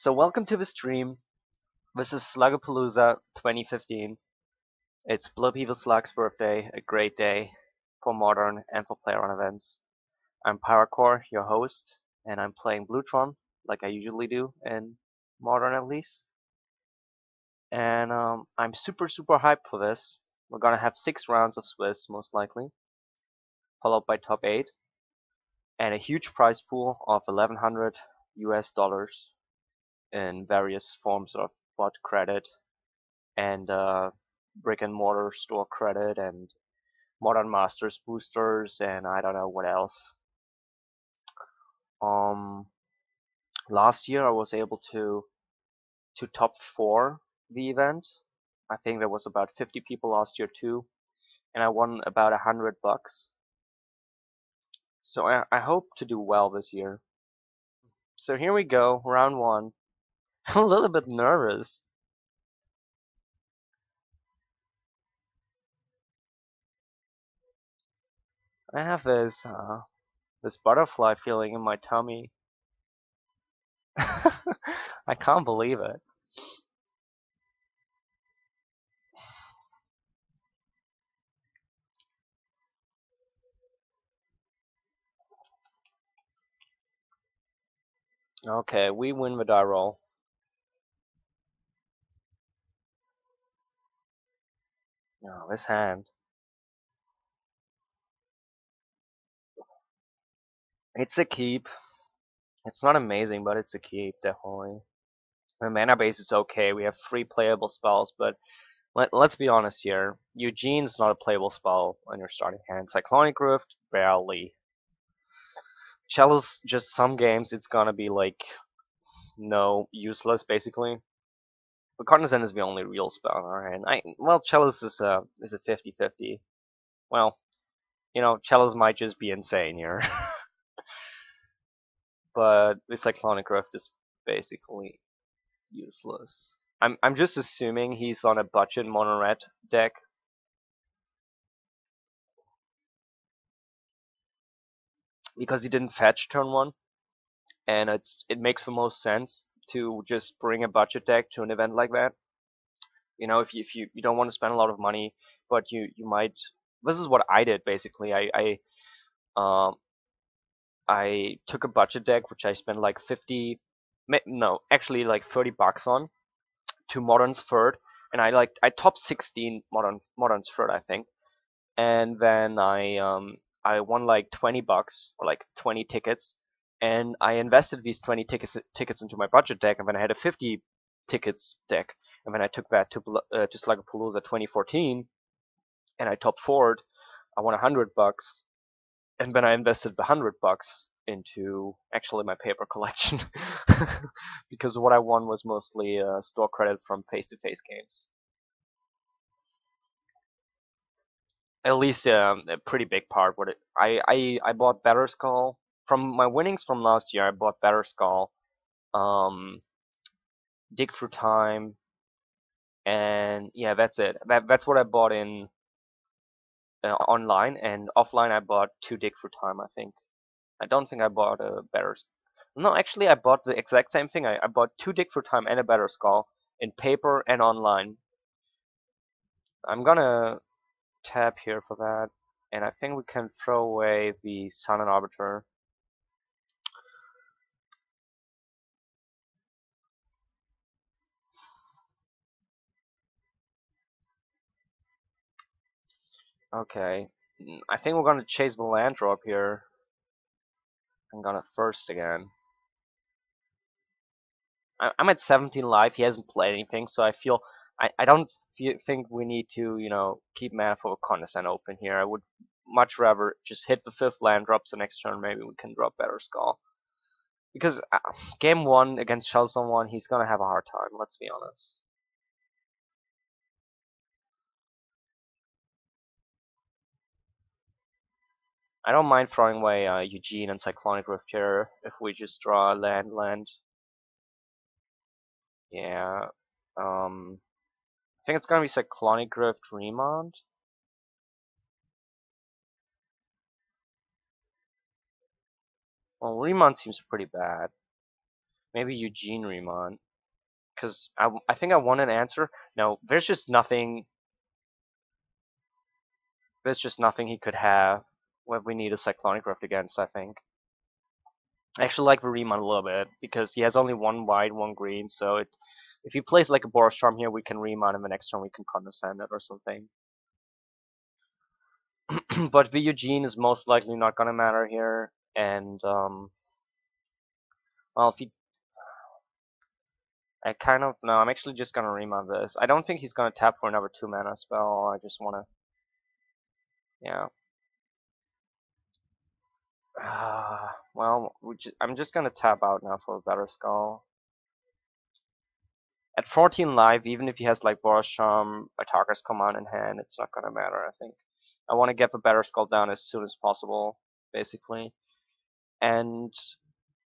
So welcome to the stream. This is Slugapalooza 2015. It's Blue People Slug's birthday, a great day for modern and for player on events. I'm Paracore, your host, and I'm playing Tron, like I usually do in modern at least. And I'm super hyped for this. We're gonna have 6 rounds of Swiss most likely, followed by top 8, and a huge prize pool of 1100 US dollars in various forms of bot credit and brick and mortar store credit and modern masters boosters and I don't know what else. Um, Last year I was able to top 4 the event. I think there was about 50 people last year too, and I won about $100. So I hope to do well this year. So here we go, round 1. I'm a little bit nervous. I have this butterfly feeling in my tummy. I can't believe it. Okay, we win the die roll. Oh, this hand. It's a keep. It's not amazing, but it's a keep, definitely. The mana base is okay. We have 3 playable spells, but let's be honest here. Eugene's not a playable spell on your starting hand. Cyclonic Rift, barely. Chalice, just some games it's gonna be like, no, useless basically. But Cognizant is the only real spell in our hand. Well, Chalice is a 50-50. Well, Chalice might just be insane here. But the Cyclonic Rift is basically useless. I'm just assuming he's on a budget mono red deck. Because he didn't fetch turn 1, and it makes the most sense to just bring a budget deck to an event like that. If you don't want to spend a lot of money, but you might. This is what I did basically. I took a budget deck which I spent like 50, no, actually like $30 on, to Modern's third, and I top 16 Modern's third, I think, and then I won like $20 or like 20 tickets, and I invested these 20 tickets into my budget deck, and then I had a 50 tickets deck, and then I took that to Slugapalooza 2014, and I top 4'd. I won $100, and then I invested the $100 into actually my paper collection because what I won was mostly store credit from face-to-face games. At least a pretty big part. I bought Better Skull from my winnings from last year. I bought Better Skull, Dig Through Time, and yeah, that's it. That's what I bought in online, and offline I bought 2 Dig Through Time. I think. I don't think I bought a Better. No, actually, I bought the exact same thing. I bought 2 Dig Through Time and a Better Skull in paper and online. I'm gonna tap here for that, and I think we can throw away the Sun and Arbiter. Okay, I think we're gonna chase the land drop here. I'm gonna first again. I'm at 17 life. He hasn't played anything, so I don't think we need to keep mana for Cognizant open here. I would much rather just hit the 5th land drop, so next turn maybe we can drop Better Skull. Because game 1 against Shelson 1, he's gonna have a hard time. Let's be honest. I don't mind throwing away Eugene and Cyclonic Rift here if we just draw land. Yeah. I think it's gonna be Cyclonic Rift Remount. Well, Remount seems pretty bad. Maybe Eugene Remon. Because I think I want an answer. No, there's just nothing. There's just nothing he could have when we need a Cyclonic Rift against, I think. I actually like the Remon a little bit, because he has only one white, one green, so if he plays like a Boros Charm here, we can Remon, and the next turn we can Condescend it or something. But the Eugene is most likely not gonna matter here, and well, if he, no, I'm actually just gonna Remon this. I don't think he's gonna tap for another 2-mana spell. I just wanna, yeah. Well, I'm just gonna tap out now for a better skull. At 14 life, even if he has like Boros Charm, Attackers Command in hand, it's not gonna matter, I think. I want to get the better skull down as soon as possible, basically. And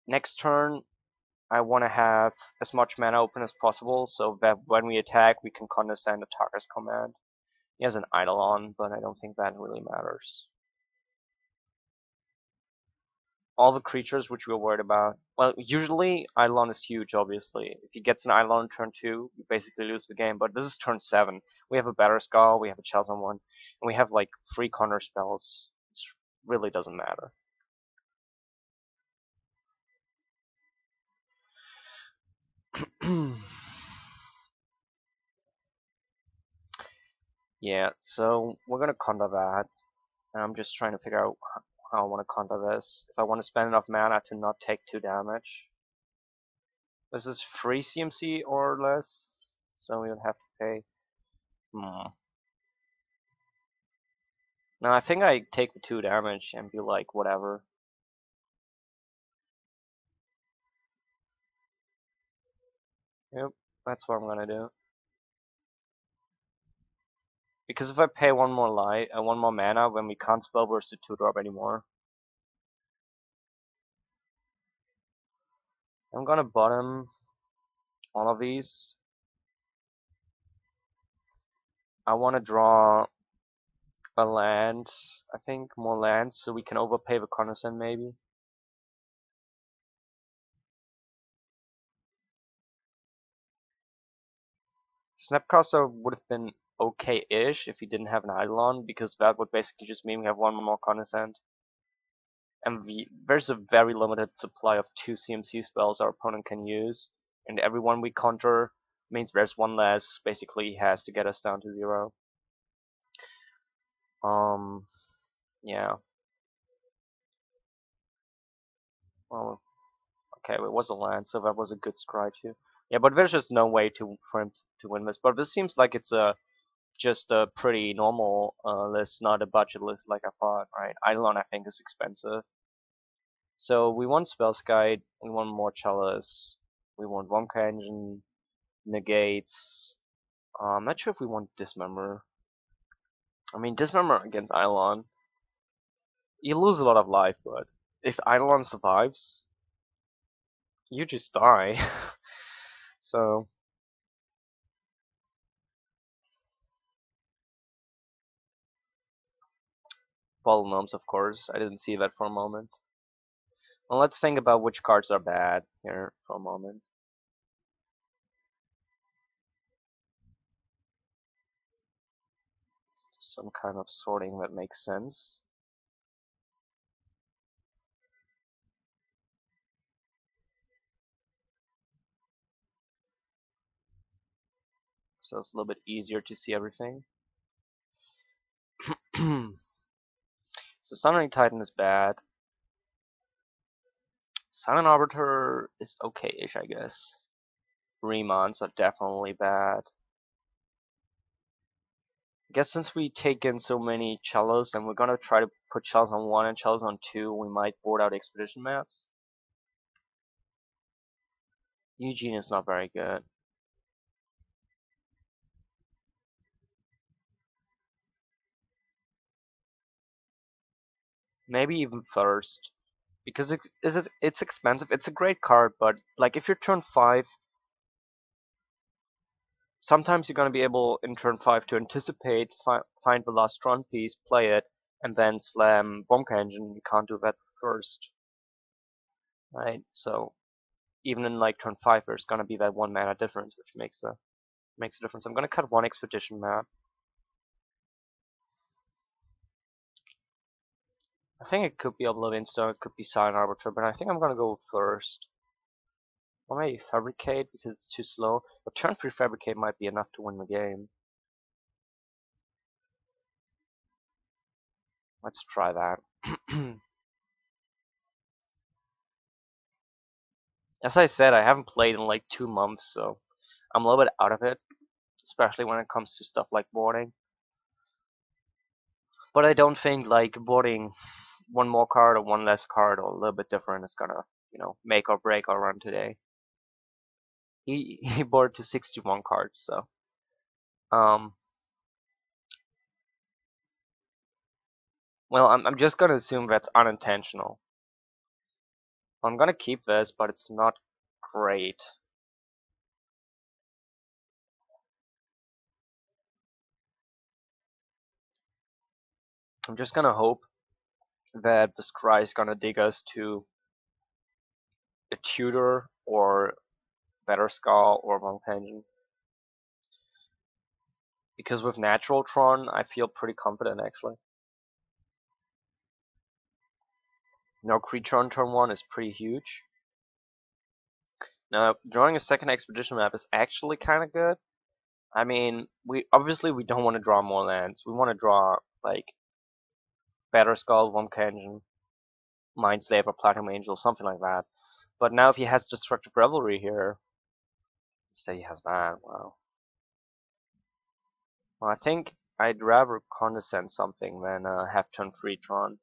next turn, I want to have as much mana open as possible, so that when we attack, we can Condescend Attackers Command. He has an Eidolon, but I don't think that really matters. All the creatures which we were worried about. Well, usually Eidolon is huge, obviously. If he gets an Eidolon turn 2, we basically lose the game, but this is turn 7. We have a better skull, we have a Chelson one, and we have like 3 counter spells. It really doesn't matter. Yeah, so we're gonna counter that. And I'm just trying to figure out how I want to counter this. If I want to spend enough mana to not take 2 damage. This is 3 CMC or less, so we would have to pay. No, I think I take the 2 damage and be like, whatever. Yep, that's what I'm gonna do. Because if I pay one more mana, then we can't spellburst the 2-drop anymore. I'm gonna bottom all of these. I want to draw a land, I think, more lands, so we can overpay the Condescend maybe. Snapcaster would have been okay-ish if he didn't have an Eidolon, because that would basically just mean we have one more Condescend. And there's a very limited supply of 2 CMC spells our opponent can use, and every one we counter means there's one less, basically has to get us down to 0. Yeah. Well, okay, it was a land, so that was a good scry too. Yeah, but there's just no way for him to win this. But this seems like it's just a pretty normal list, not a budget list like I thought, right? Eidolon, I think, is expensive. So we want Spell's Guide, we want more Chalice, we want Wonka Engine, Negates. I'm not sure if we want Dismember. I mean, Dismember against Eidolon, you lose a lot of life, but if Eidolon survives, you just die. So, Bottle Gnomes, of course. I didn't see that for a moment. Well, let's think about which cards are bad here for a moment. Some kind of sorting that makes sense. So it's a little bit easier to see everything. So Summoning Titan is bad. Silent Arbiter is okay-ish, I guess. Remons are definitely bad. I guess since we take in so many cellos and we're gonna try to put cellos on 1 and cellos on 2, we might board out expedition maps. Eugene is not very good. Maybe even first. Because it's expensive. It's a great card, but like if you're turn 5, sometimes you're gonna be able in turn 5 to anticipate, find the last Tron piece, play it, and then slam Wonka Engine. You can't do that first, right? So even in like turn 5 there's gonna be that 1 mana difference, which makes a difference. I'm gonna cut 1 expedition map. I think it could be Oblivion Stone, it could be Silent Arbiter, but I think I'm gonna go first. Or maybe Fabricate because it's too slow. But turn 3 Fabricate might be enough to win the game. Let's try that. As I said, I haven't played in like 2 months, so I'm a little bit out of it, especially when it comes to stuff like boarding. But I don't think like boarding 1 more card or 1 less card or a little bit different is gonna, make or break our run today. He boarded to 61 cards, so um well, I'm just gonna assume that's unintentional. I'm gonna keep this, but it's not great. I'm just gonna hope that the scry is gonna dig us to a tutor or better skull or Monk Engine. Because with natural Tron, I feel pretty confident actually. Creature on turn 1 is pretty huge. Now, drawing a second expedition map is actually kind of good. I mean, we don't want to draw more lands. We want to draw like Better Skull, Womp Engine, Mindslave, or Platinum Angel, something like that. But now if he has Destructive Revelry here, let's say he has that, wow. Well, I think I'd rather condescend something than have turn 3 Tron.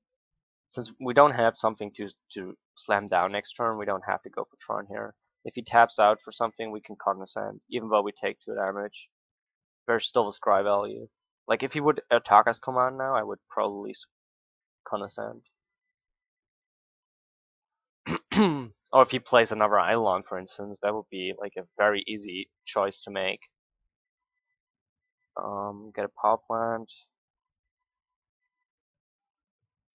Since we don't have something to slam down next turn, we don't have to go for Tron here. If he taps out for something, we can condescend, even though we take 2 damage. There's still a scry value. Like if he would attack us command now, I would probably condescend. Or if he plays another Eidolon, for instance, that would be like a very easy choice to make. Get a power plant.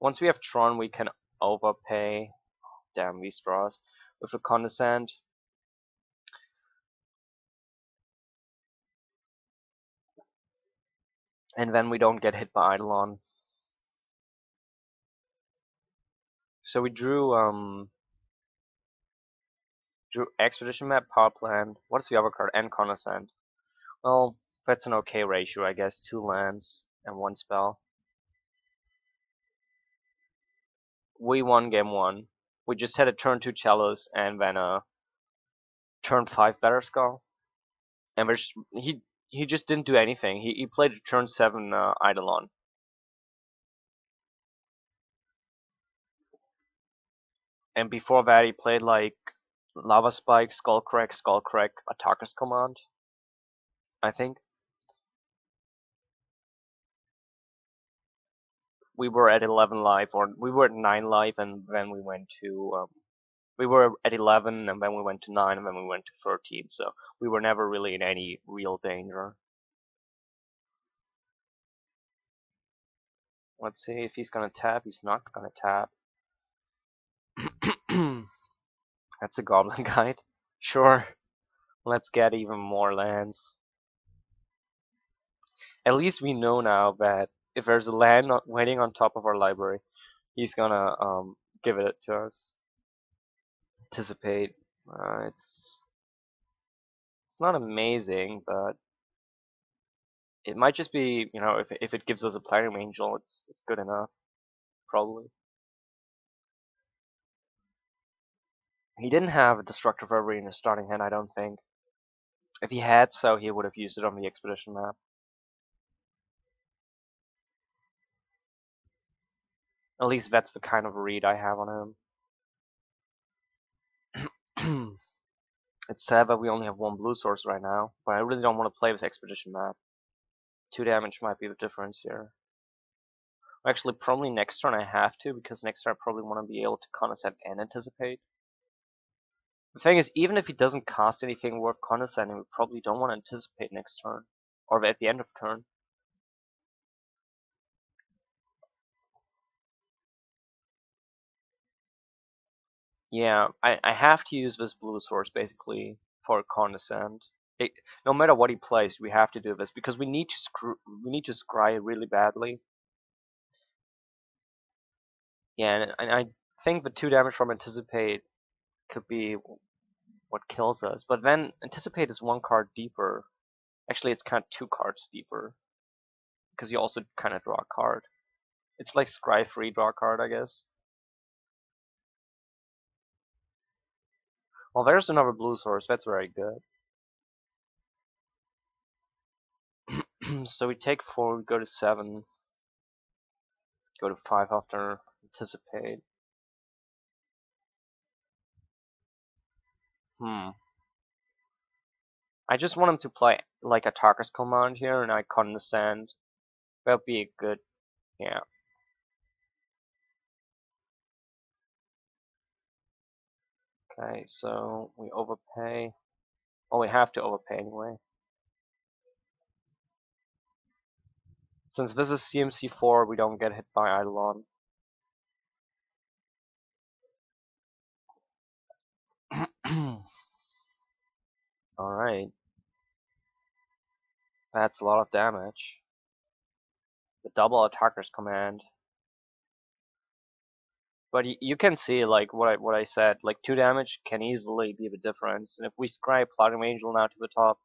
Once we have Tron, we can overpay. Damn, these draws. With a condescend. And then we don't get hit by Eidolon. So we drew Expedition Map, Power Plant. What's the other card? And Condescend. Well, that's an okay ratio, I guess. 2 lands and 1 spell. We won game 1. We just had a turn 2 Chalice and then a turn 5 Better Skull. And he just didn't do anything. He played a turn 7 Eidolon. And before that, he played like Lava Spike, Skullcrack, Attacker's Command, I think. We were at 11 life, or we were at 9 life, and then we went to. We were at 11, and then we went to 9, and then we went to 13, so we were never really in any real danger. Let's see if he's gonna tap. He's not gonna tap. That's a Goblin Guide. Sure. Let's get even more lands. At least we know now that if there's a land waiting on top of our library, he's gonna give it to us. Anticipate. It's not amazing, but it might just be, if it gives us a Platinum Angel, it's good enough, probably. He didn't have a Destructive Reverie in his starting hand, I don't think. If he had so, he would have used it on the Expedition map. At least that's the kind of read I have on him. It's sad that we only have 1 blue source right now, but I really don't want to play this Expedition map. 2 damage might be the difference here. Actually, probably next turn I have to, because next turn I probably want to be able to condescend and anticipate. The thing is, even if he doesn't cast anything worth condescending, we probably don't want to anticipate next turn, or at the end of turn. Yeah, I have to use this blue source basically for Condescend. It, no matter what he plays, we have to do this because we need to scry really badly. Yeah, and I think the 2 damage from Anticipate could be what kills us. But then Anticipate is 1 card deeper. Actually, it's kind of 2 cards deeper because you also kind of draw a card. It's like scry free draw a card, I guess. Well, there's another blue source. That's very good. So we take 4, we go to 7, go to 5 after Anticipate. I just want him to play like Attacker's Command here, and I Condescend. That'll be a good, yeah. Okay, so we overpay. Oh, we have to overpay anyway. Since this is CMC4, we don't get hit by Eidolon. Alright. That's a lot of damage. The double Attacker's Command. But you can see, like, what I said, like, 2 damage can easily be the difference. And if we scry Platinum Angel now to the top,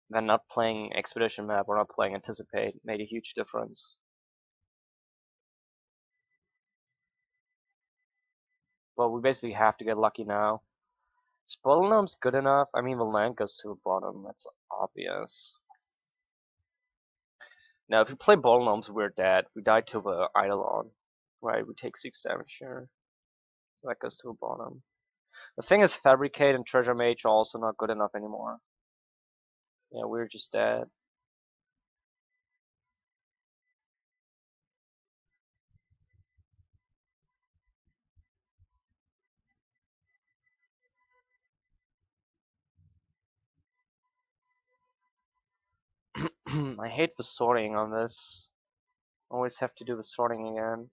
then not playing Expedition Map or not playing Anticipate made a huge difference. Well, we basically have to get lucky now. Spoilnom's good enough. I mean, the land goes to the bottom. That's obvious. Now, if we play Bolnoms, we're dead. We die to the Eidolon. Right, we take 6 damage here. So that goes to the bottom. The thing is, Fabricate and Treasure Mage are also not good enough anymore. Yeah, we're just dead. I hate the sorting on this. Always have to do the sorting again.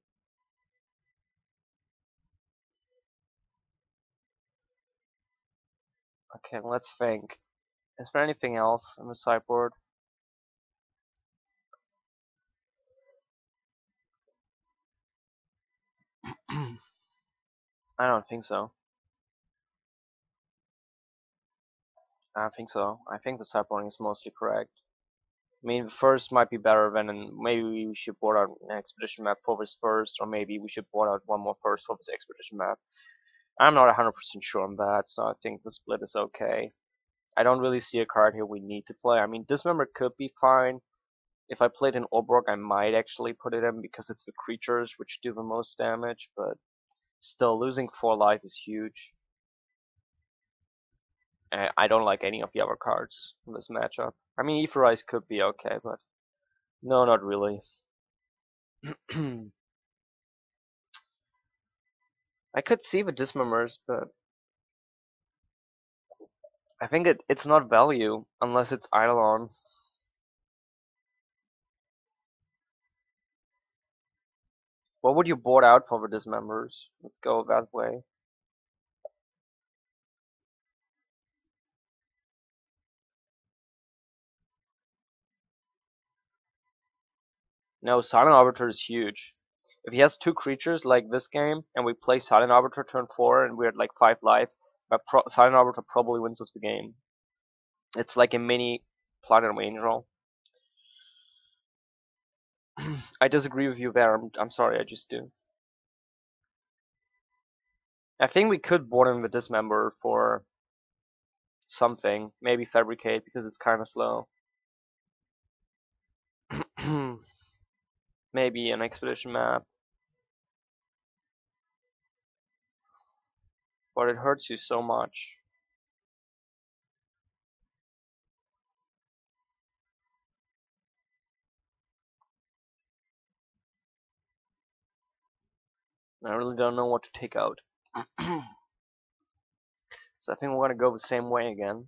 Okay, let's think. Is there anything else on the sideboard? I don't think so. I don't think so. I think the sideboarding is mostly correct. I mean, first might be better than, and maybe we should board out an expedition map for this first, or maybe we should board out one more first for this expedition map. I'm not 100% sure on that, so I think the split is okay. I don't really see a card here we need to play. I mean, Dismember could be fine. If I played an Orborg, I might actually put it in because it's the creatures which do the most damage, but still, losing 4 life is huge. I don't like any of the other cards in this matchup. I mean, Aetherize could be okay, but no, not really. I could see the Dismembers, but I think it's not value unless it's Eidolon. What would you board out for the Dismembers? Let's go that way. No, Silent Arbiter is huge. If he has 2 creatures like this game, and we play Silent Arbiter turn 4 and we're at like 5 life, Silent Arbiter probably wins us the game. It's like a mini Platinum Angel. I disagree with you there. I'm sorry, I just do. I think we could board him the Dismember for something. Maybe Fabricate because it's kind of slow. Maybe an Expedition map. But it hurts you so much. I really don't know what to take out. So I think we're gonna go the same way again.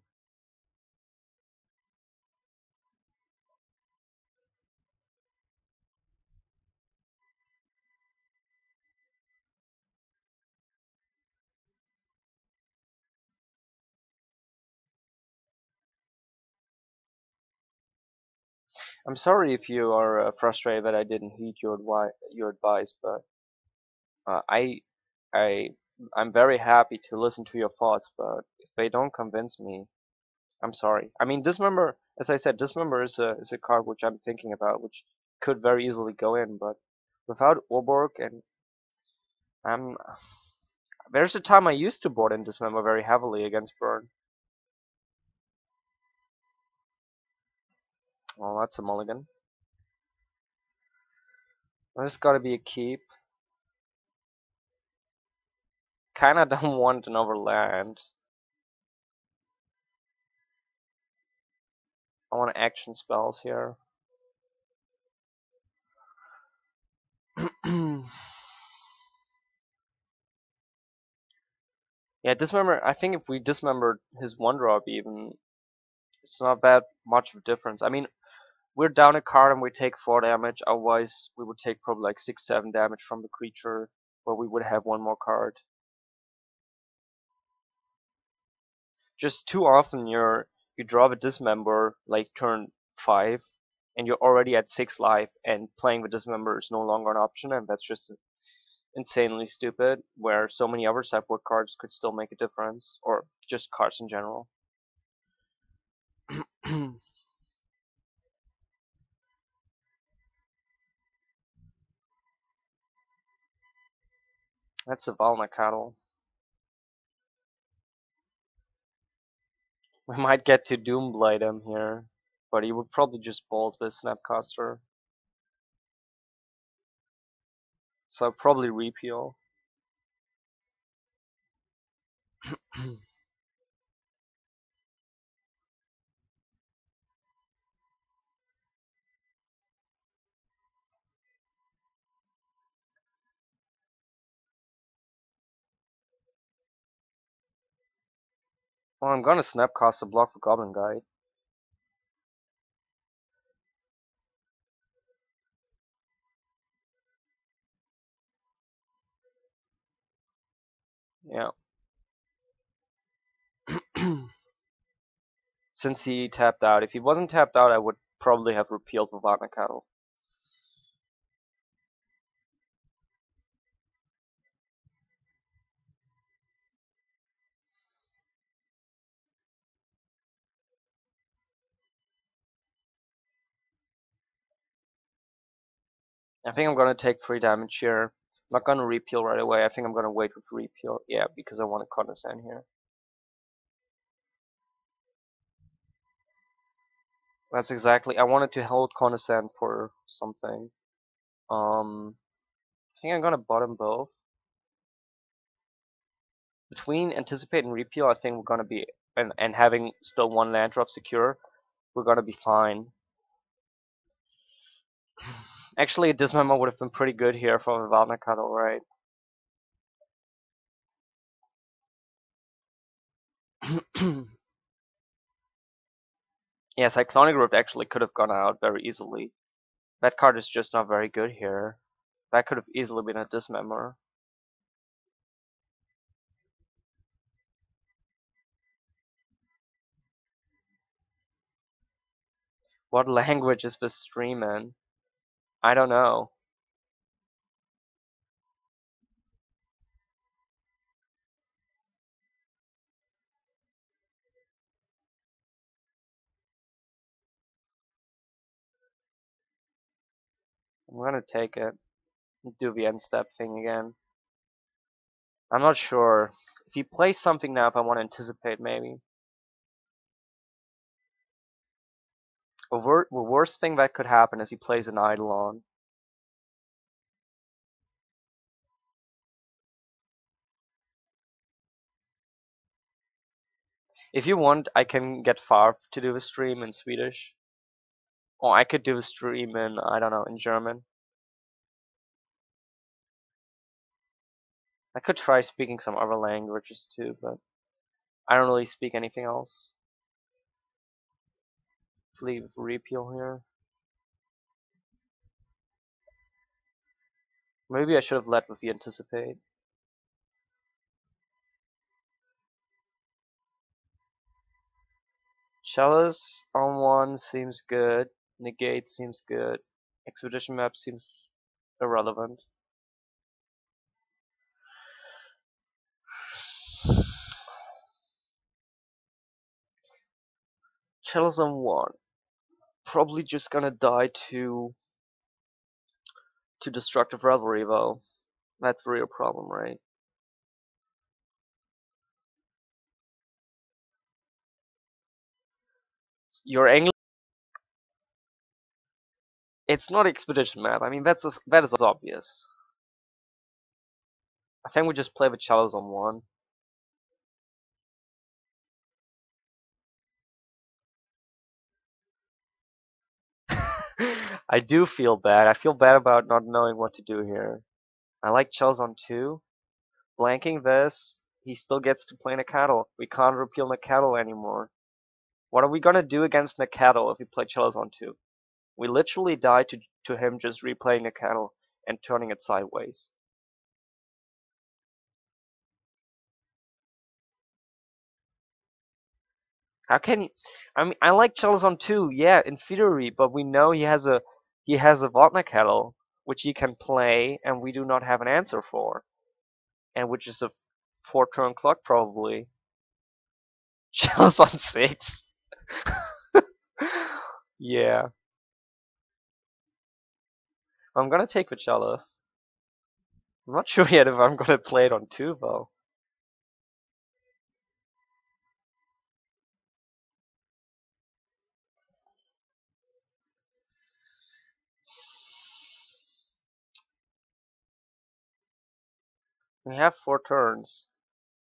I'm sorry if you are frustrated that I didn't heed your advice, but uh, I I I'm very happy to listen to your thoughts, but if they don't convince me, I'm sorry. I mean, Dismember, as I said, Dismember is a card which I'm thinking about, which could very easily go in, but without Orborg and I'm there's a time I used to board in Dismember very heavily against Burn. Well, that's a mulligan. There's gotta be a keep. Kinda don't want another land. I want action spells here. Yeah, Dismember. I think if we dismembered his one drop, even it's not that much of a difference. I mean, we're down a card and we take 4 damage. Otherwise, we would take probably like 6, 7 damage from the creature, where we would have one more card. Just too often you draw the Dismember like turn 5, and you're already at 6 life, and playing the Dismember is no longer an option, and that's just insanely stupid. Where so many other sideboard cards could still make a difference, or just cards in general. That's a Valna Cattle. We might get to Doomblade him here, but he would probably just bolt with Snapcaster. So probably repeal. Well, I'm gonna Snapcaster block for Goblin Guide. Yeah. Since he tapped out. If he wasn't tapped out, I would probably have repealed Vivagna Cattle. I think I'm gonna take 3 damage here. I'm not gonna repeal right away. I think I'm gonna wait with repeal. Yeah, because I want to condescend here. That's exactly. I wanted to hold condescend for something. I think I'm gonna bottom both. Between anticipate and repeal, I think we're gonna be and having still one land drop secure, we're gonna be fine. Actually, a dismember would have been pretty good here from a Valna Cuddle, right? Yeah, Cyclonic Rift actually could have gone out very easily. That card is just not very good here. That could have easily been a dismember. What language is this stream in? I don't know. I'm gonna take it. Do the end step thing again. I'm not sure. If he plays something now, if I want to anticipate, maybe. The worst thing that could happen is he plays an Eidolon. If you want, I can get Farf to do a stream in Swedish. Or I could do a stream in, I don't know, in German. I could try speaking some other languages too, but I don't really speak anything else. Leave repeal here. Maybe I should have led with the anticipate. Chalice on one seems good. Negate seems good. Expedition map seems irrelevant. Chalice on 1. Probably just gonna die to Destructive Revelry though. That's the real problem, right? Your English. It's not Expedition map. I mean, that is obvious. I think we just play with Chalice on 1. I do feel bad. I feel bad about not knowing what to do here. I like Chalice on 2. Blanking this, he still gets to play Nacatl. We can't repeal Nacatl anymore. What are we gonna do against Nacatl if we play Chalice on 2? We literally die to him just replaying Nacatl and turning it sideways. How can he? I mean, I like Chalice on 2, yeah, in theory, but we know he has a Vodnacatl, which he can play, and we do not have an answer for, and which is a 4-turn clock probably. Chalice on 6. Yeah. I'm gonna take the Chalice. I'm not sure yet if I'm gonna play it on 2 though. We have 4 turns.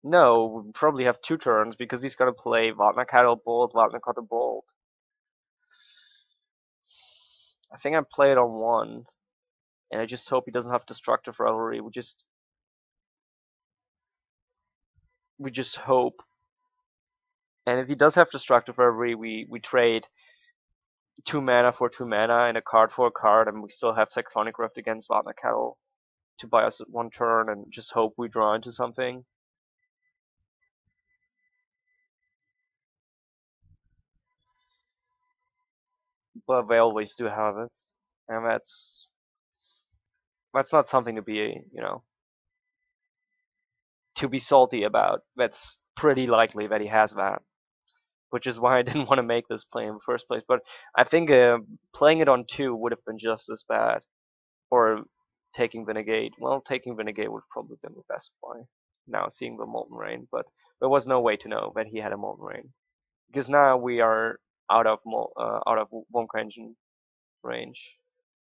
No, we probably have 2 turns because he's gonna play Vatnakatl Bold, Vatnakatl Bold. I think I play it on 1, and I just hope he doesn't have Destructive Revelry. We just hope. And if he does have Destructive Revelry, we trade 2 mana for 2 mana and a card for a card, and we still have Cyclonic Rift against Vatnakatl to buy us 1 turn, and just hope we draw into something. But they always do have it, and that's not something to be, to be salty about. That's pretty likely that he has that, which is why I didn't want to make this play in the first place. But I think playing it on 2 would have been just as bad, or taking the negate. Well, taking the negate would have probably been the best play. Now seeing the Molten Rain, but there was no way to know that he had a Molten Rain, because now we are out of Wonka Engine range.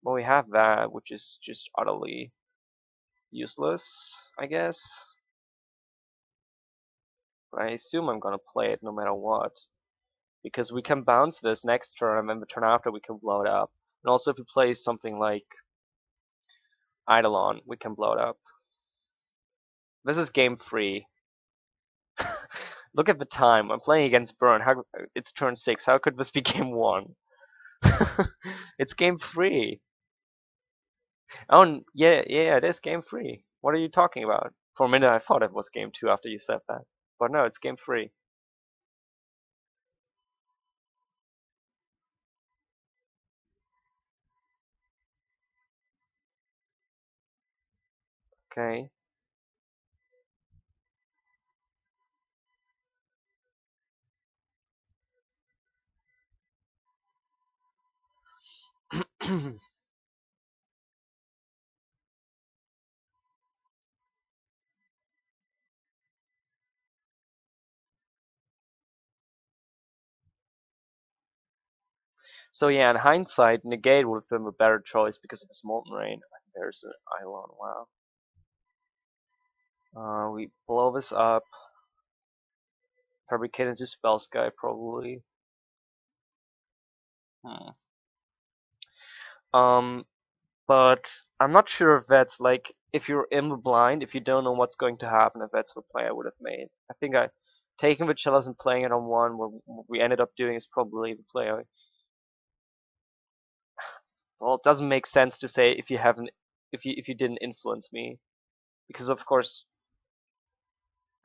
Well, we have that, which is just utterly useless, I guess. I assume I'm gonna play it no matter what, because we can bounce this next turn, and then the turn after we can blow it up. And also, if we play something like Eidolon, we can blow it up. This is game 3. Look at the time. I'm playing against Burn. It's turn 6. How could this be game 1? It's game 3. Oh, yeah, it is game 3. What are you talking about? For a minute, I thought it was game 2 after you said that. But no, it's game 3. Okay. So yeah, in hindsight, Negate would have been a better choice because of his Molten Rain. There's an Eidolon, wow. We blow this up. Fabricate into Spell Sky, probably. Hmm. But I'm not sure if that's like, if you're in the blind, if you don't know what's going to happen, if that's the play I would have made. I think taking the Chalice and playing it on 1, what we ended up doing is probably the play. Well, it doesn't make sense to say if you didn't influence me, because of course,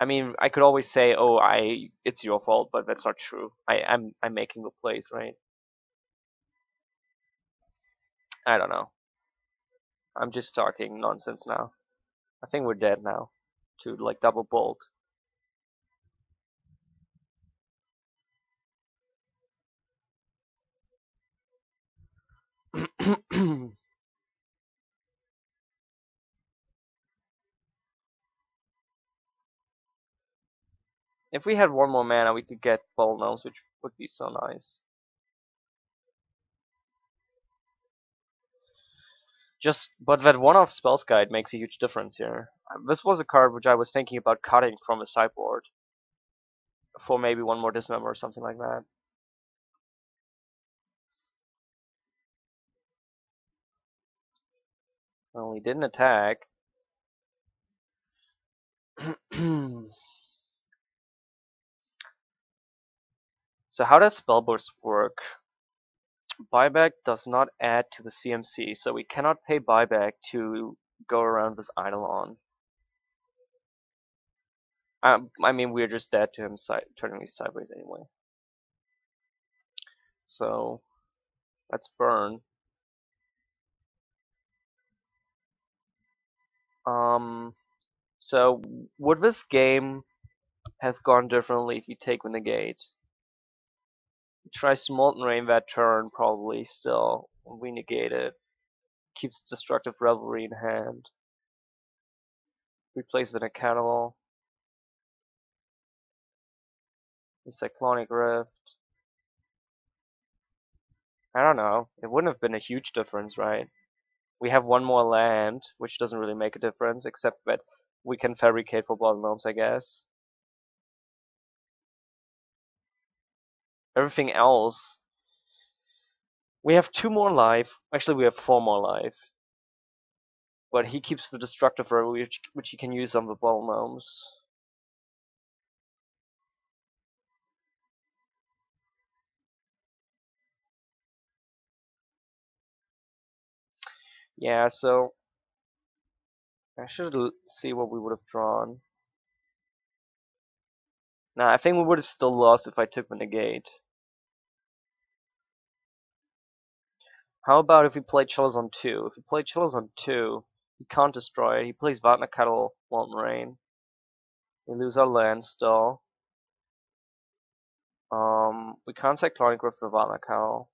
I mean, I could always say, oh, it's your fault, but that's not true. I'm making the plays, right? I don't know. I'm just talking nonsense now. I think we're dead now. To like double bolt. If we had one more mana, we could get Ball Gnomes, which would be so nice. But that one-off Spells Guide makes a huge difference here. This was a card which I was thinking about cutting from the sideboard for maybe one more Dismember or something like that. Well, he didn't attack. So how does Spellburst work? Buyback does not add to the CMC, so we cannot pay buyback to go around this Eidolon. I mean, we're just dead to him turning these sideways anyway. So let's burn. So would this game have gone differently if you take the negate? Try Molten Rain that turn, probably still. We negate it. Keeps Destructive Revelry in hand. Replace with a Catalog. The Cyclonic Rift. I don't know. It wouldn't have been a huge difference, right? We have one more land, which doesn't really make a difference, except that we can fabricate for Bottom Gnomes, I guess. Everything else, we have 2 more life. Actually, we have 4 more life. But he keeps the Destructive Revelry, which he can use on the Bottom Gnomes. Yeah, so I should see what we would have drawn. Nah, I think we would have still lost if I took the negate. How about if we play Chills on 2? If we play Chills on 2, he can't destroy it. He plays Vatna Kettle, Molten Rain. We lose our land still. We can't Cyclonic Rift for Vatna Kettle.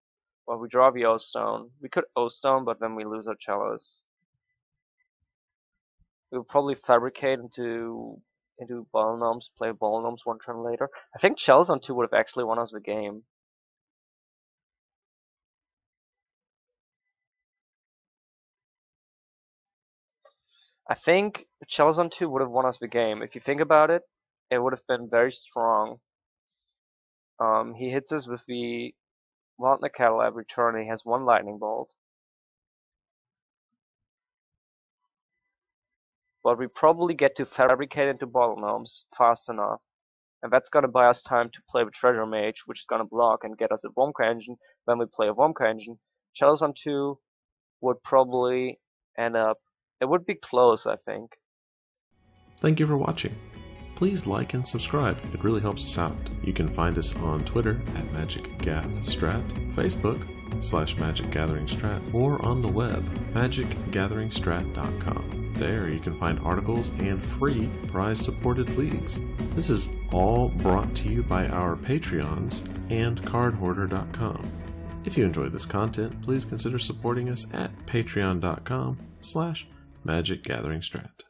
Well, we draw the O-Stone. We could O-Stone, but then we lose our Chalice. We would probably fabricate into Ball Gnomes, play Ball Gnomes one turn later. I think Chalice on 2 would have actually won us the game. I think Chalice on 2 would have won us the game. If you think about it, it would have been very strong. He hits us with the Vatna Kettle every turn, and he has 1 Lightning Bolt. But we probably get to fabricate into Bottle Gnomes fast enough. And that's gonna buy us time to play with Treasure Mage, which is gonna block and get us a Womka Engine. Then we play a Womka Engine. Chalice on 2 would probably end up... It would be close, I think. Thank you for watching. Please like and subscribe, it really helps us out. You can find us on Twitter at MagicGathStrat, Facebook /MagicGatheringStrat, or on the web, magicgatheringstrat.com. There you can find articles and free prize-supported leagues. This is all brought to you by our Patreons and cardhoarder.com. If you enjoy this content, please consider supporting us at patreon.com/MagicGatheringStrat.